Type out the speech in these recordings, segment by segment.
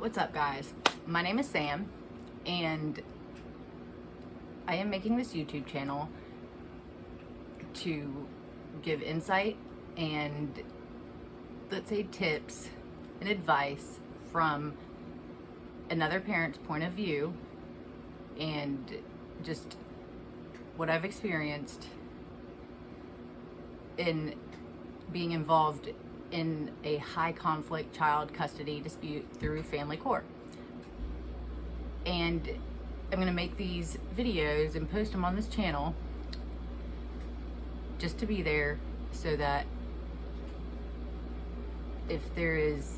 What's up, guys? My name is Sam, and I am making this YouTube channel to give insight and, let's say, tips and advice from another parent's point of view and just what I've experienced in being involved in a high conflict child custody dispute through family court. And I'm going to make these videos and post them on this channel just to be there so that if there is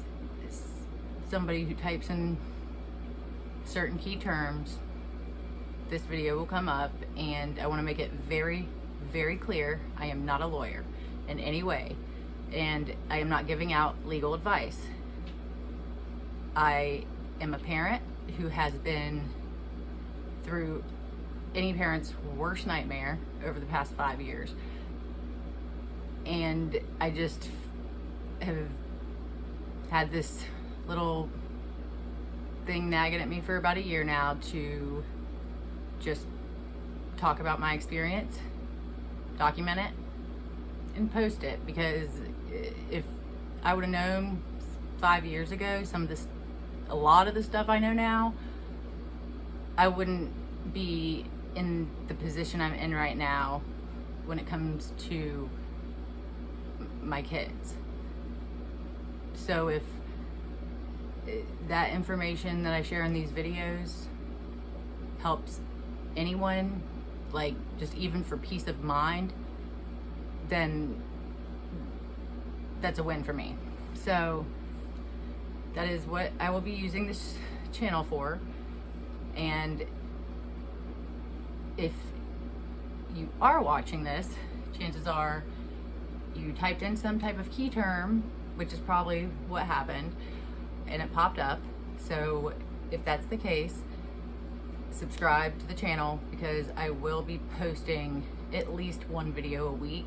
somebody who types in certain key terms, this video will come up. And I want to make it very, very clear, I am not a lawyer in any way, and I am not giving out legal advice. I am a parent who has been through any parent's worst nightmare over the past 5 years. And I just have had this little thing nagging at me for about a year now to just talk about my experience, document it, and post it, because if I would have known 5 years ago a lot of the stuff I know now, I wouldn't be in the position I'm in right now when it comes to my kids. So if that information that I share in these videos helps anyone, like just even for peace of mind, then that's a win for me. So that is what I will be using this channel for. And if you are watching this, chances are you typed in some type of key term, which is probably what happened, and it popped up. So if that's the case, subscribe to the channel, because I will be posting at least one video a week.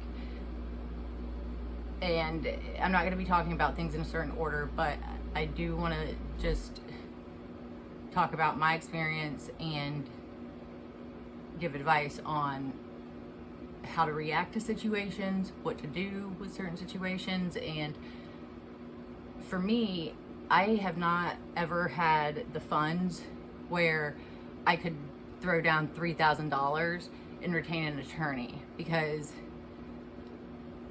And I'm not going to be talking about things in a certain order, but I do want to just talk about my experience and give advice on how to react to situations, what to do with certain situations. And for me, I have not ever had the funds where I could throw down $3,000 and retain an attorney, because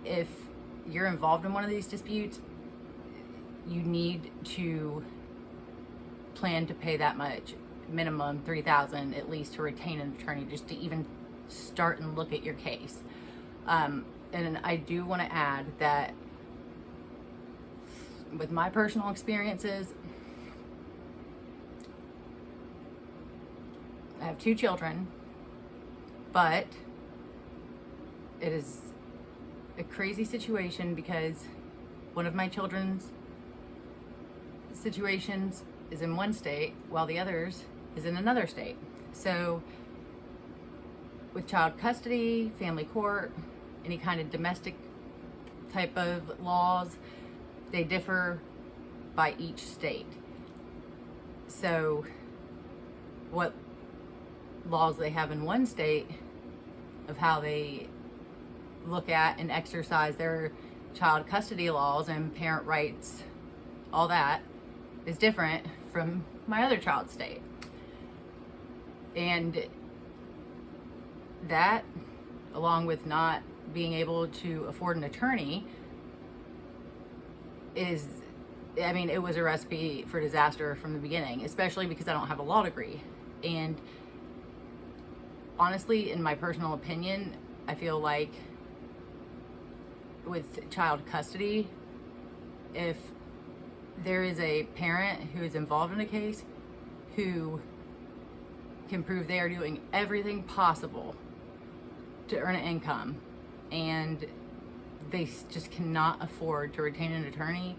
if you're involved in one of these disputes, you need to plan to pay that much, minimum $3,000 at least, to retain an attorney, just to even start and look at your case. And I do want to add that with my personal experiences, I have 2 children, but it is a crazy situation because one of my children's situations is in one state while the other's is in another state. So with child custody, family court, any kind of domestic type of laws, they differ by each state. So what laws they have in one state of how they look at and exercise their child custody laws and parent rights, all that is different from my other child's state. And that, along with not being able to afford an attorney, it was a recipe for disaster from the beginning, especially because I don't have a law degree. And honestly, in my personal opinion, I feel like with child custody, if there is a parent who is involved in a case who can prove they are doing everything possible to earn an income and they just cannot afford to retain an attorney,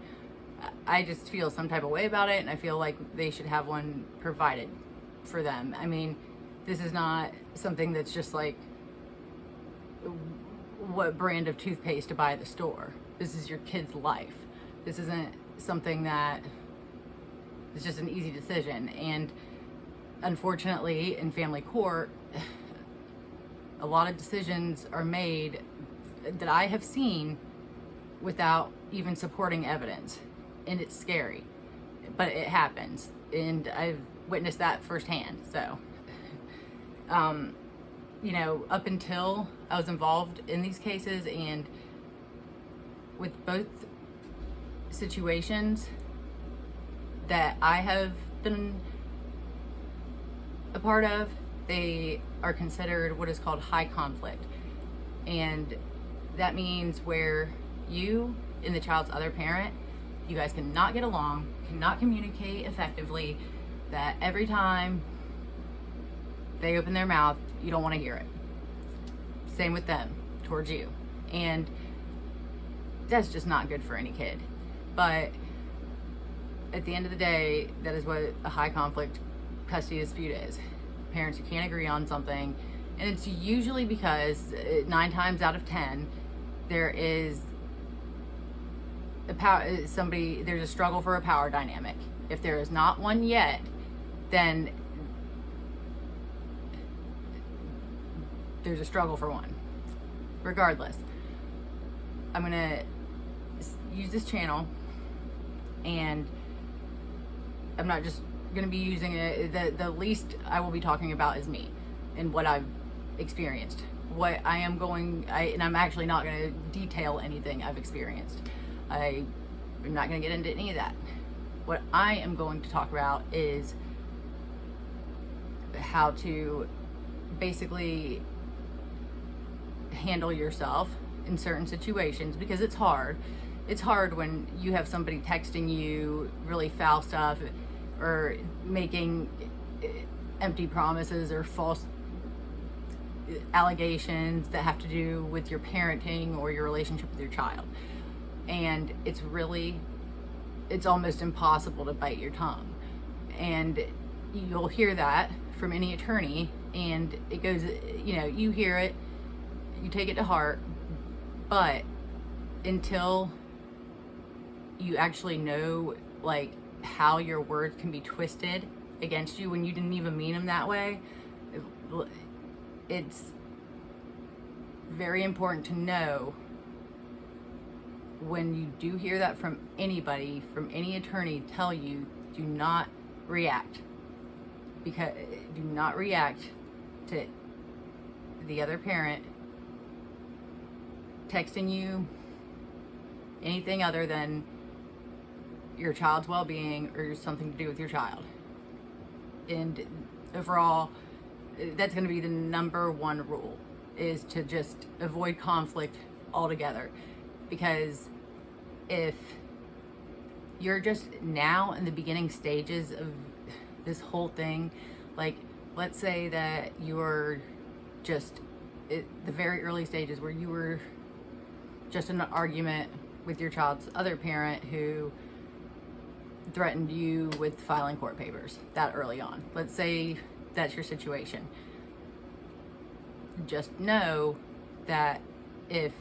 I just feel some type of way about it, and I feel like they should have one provided for them. I mean, this is not something that's just like what brand of toothpaste to buy at the store. This is your kid's life. This isn't something that It's just an easy decision. And unfortunately, in family court, a lot of decisions are made that I have seen without even supporting evidence. And it's scary, but it happens. And I've witnessed that firsthand. So, you know, up until I was involved in these cases, and with both situations that I have been a part of, they are considered what is called high conflict. And that means where you and the child's other parent, you guys cannot get along, cannot communicate effectively, that every time they open their mouth, you don't want to hear it. Same with them towards you. And that's just not good for any kid. But at the end of the day, that is what a high conflict custody dispute is. Parents who can't agree on something, and it's usually because 9 times out of 10 there is there's a struggle for a power dynamic. If there is not one yet, then there's a struggle for one. Regardless, I'm gonna use this channel, and I'm not just gonna be using it. The least I will be talking about is me and what I've experienced. What I am and I'm actually not gonna detail anything I've experienced. I'm not gonna get into any of that. What I am going to talk about is how to basically handle yourself in certain situations, because it's hard. It's hard when you have somebody texting you really foul stuff, or making empty promises or false allegations that have to do with your parenting or your relationship with your child. And it's almost impossible to bite your tongue. And you'll hear that from any attorney, and it goes, you know, you hear it, you take it to heart, but until you actually know, like, how your words can be twisted against you when you didn't even mean them that way, it's very important to know when you do hear that from anybody, from any attorney tell you, do not react. Because do not react to the other parent texting you anything other than your child's well-being or something to do with your child. And overall, that's going to be the number one rule, is to just avoid conflict altogether. Because if you're just now in the beginning stages of this whole thing, like, let's say that you're just at the very early stages where you were just in an argument with your child's other parent who threatened you with filing court papers that early on. Let's say that's your situation. Just know that if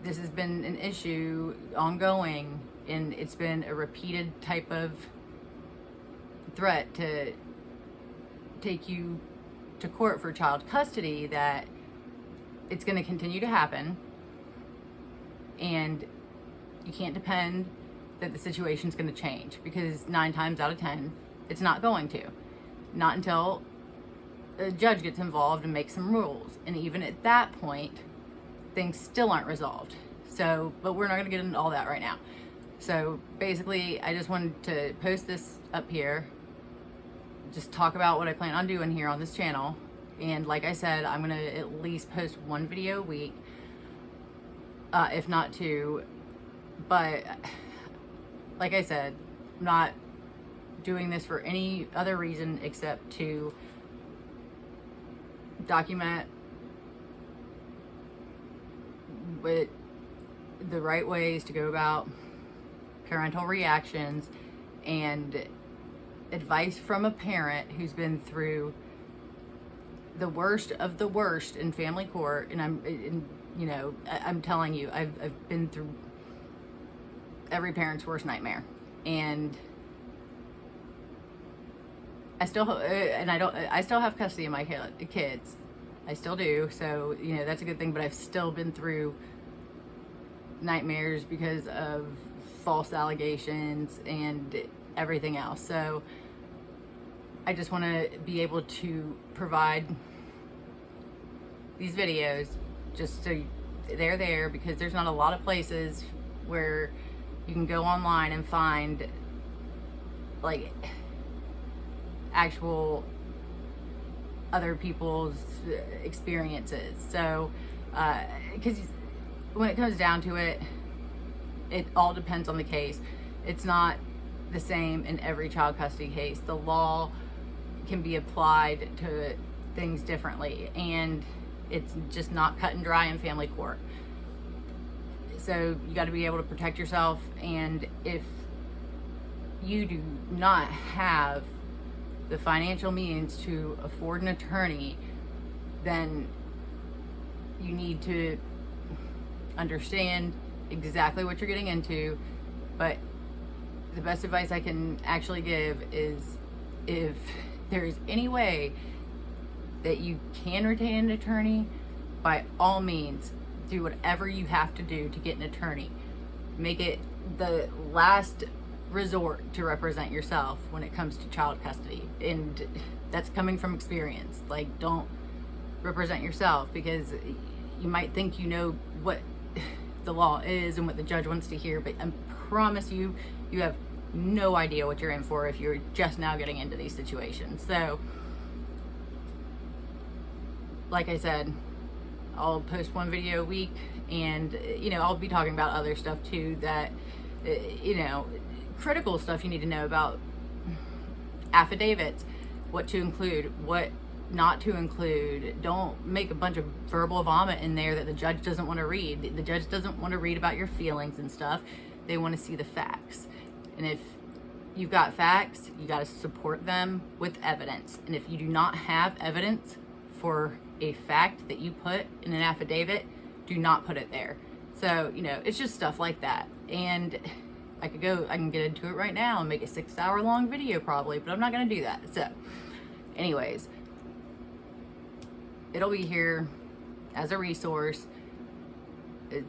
this has been an issue ongoing and it's been a repeated type of threat to take you to court for child custody, that it's going to continue to happen, and you can't depend that the situation's going to change, because 9 times out of 10 it's not going to. Not until a judge gets involved and makes some rules, and even at that point things still aren't resolved. So, but we're not going to get into all that right now. So basically, I just wanted to post this up here, just talk about what I plan on doing here on this channel. And like I said, I'm going to at least post 1 video a week, if not 2. But like I said, I'm not doing this for any other reason except to document with the right ways to go about parental reactions, and advice from a parent who's been through the worst of the worst in family court. And I'm telling you, I've been through every parent's worst nightmare, and I still have custody of my kids. I still do. So, you know, that's a good thing, but I've still been through nightmares because of false allegations and everything else. So I just want to be able to provide these videos just so they're there, because there's not a lot of places where you can go online and find like actual other people's experiences. So because when it comes down to it, it all depends on the case. It's not the same in every child custody case. The law can be applied to things differently, and it's just not cut and dry in family court. So you got to be able to protect yourself, and if you do not have the financial means to afford an attorney, then you need to understand exactly what you're getting into. But the best advice I can actually give is, if there is any way that you can retain an attorney, by all means, do whatever you have to do to get an attorney. Make it the last resort to represent yourself when it comes to child custody. And that's coming from experience. Like, don't represent yourself, because you might think you know what the law is and what the judge wants to hear, but I promise you, you have no idea what you're in for if you're just now getting into these situations. So, like I said, I'll post one video a week, and you know, I'll be talking about other stuff too, that you know, critical stuff you need to know about affidavits, what to include, what not to include. Don't make a bunch of verbal vomit in there that the judge doesn't want to read. The judge doesn't want to read about your feelings and stuff. They want to see the facts. And if you've got facts, you got to support them with evidence. And if you do not have evidence for a fact that you put in an affidavit, do not put it there. So, you know, it's just stuff like that. And I can get into it right now and make a 6-hour long video probably, but I'm not going to do that. So anyways, it'll be here as a resource.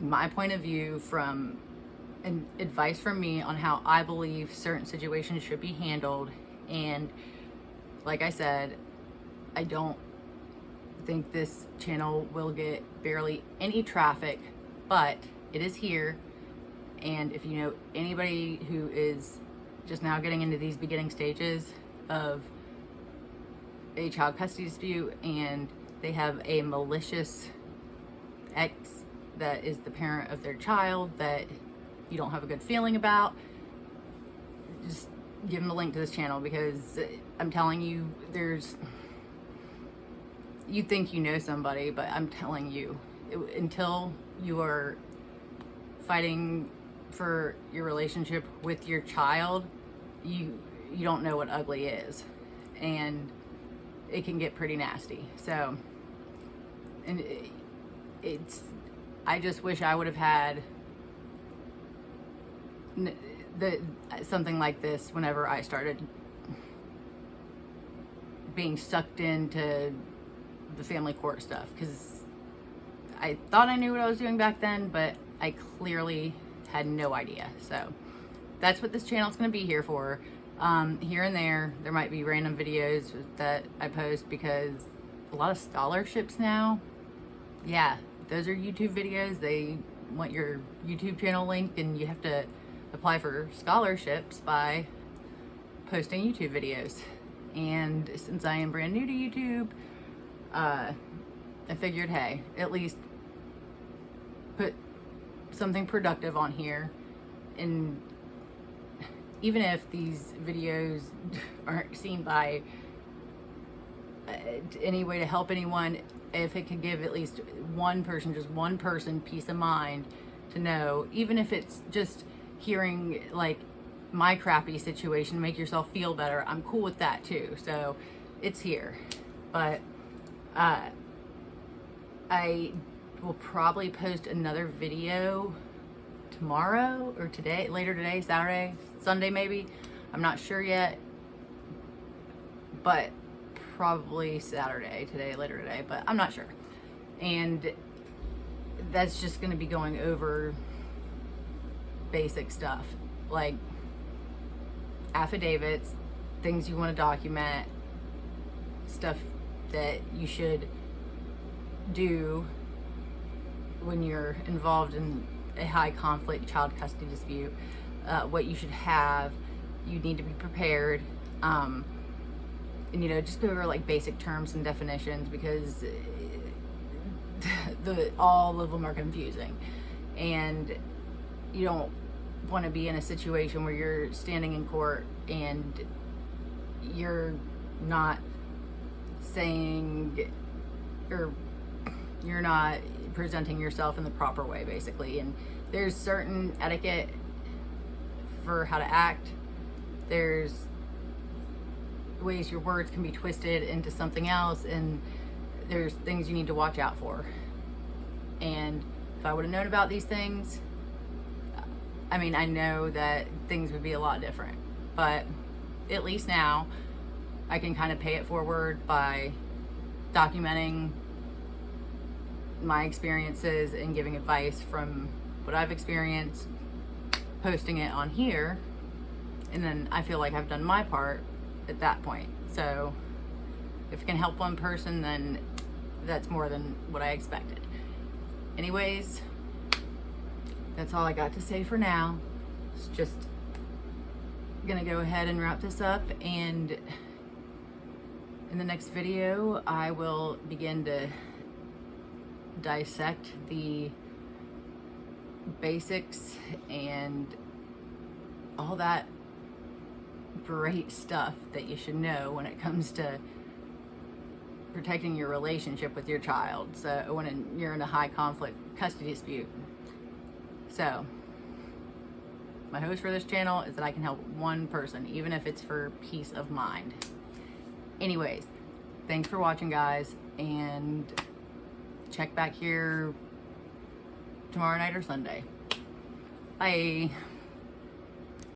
My point of view from advice from me on how I believe certain situations should be handled. And like I said, I don't think this channel will get barely any traffic, but it is here. And if you know anybody who is just now getting into these beginning stages of a child custody dispute, and they have a malicious ex that is the parent of their child that you don't have a good feeling about, just give them a link to this channel, because I'm telling you, you think you know somebody, but I'm telling you, until you are fighting for your relationship with your child, you don't know what ugly is, and it can get pretty nasty. So, and I just wish I would have had something like this whenever I started being sucked into the family court stuff, because I thought I knew what I was doing back then, but I clearly had no idea. So that's what this channel is going to be here for. Here and there might be random videos that I post, because a lot of scholarships now, yeah, those are YouTube videos. They want your YouTube channel link, and you have to apply for scholarships by posting YouTube videos. And since I am brand new to YouTube, I figured, hey, at least put something productive on here. And even if these videos aren't seen by any way to help anyone, if it could give at least one person, just one person, peace of mind to know, even if it's just hearing like my crappy situation, make yourself feel better, I'm cool with that too. So it's here. But I will probably post another video tomorrow or later today, Saturday, Sunday maybe. I'm not sure yet. but probably Saturday, later today, but I'm not sure. And that's just going to be going over basic stuff like affidavits, things you want to document, stuff that you should do when you're involved in a high conflict child custody dispute, what you should have. You need to be prepared, and just go over like basic terms and definitions, because all of them are confusing, and you don't want to be in a situation where you're standing in court and you're not saying, or you're not presenting yourself in the proper way, basically. And there's certain etiquette for how to act. There's ways your words can be twisted into something else, and there's things you need to watch out for. And if I would have known about these things, I mean, I know that things would be a lot different, but at least now I can kind of pay it forward by documenting my experiences and giving advice from what I've experienced, posting it on here, and then I feel like I've done my part at that point. So if it can help one person, then that's more than what I expected. Anyways, that's all I got to say for now. It's just gonna go ahead and wrap this up, and in the next video I will begin to dissect the basics and all that great stuff that you should know when it comes to protecting your relationship with your child, so when you're in a high conflict custody dispute. So my hope for this channel is that I can help one person, even if it's for peace of mind. Anyways, thanks for watching, guys, and check back here tomorrow night or Sunday. Bye.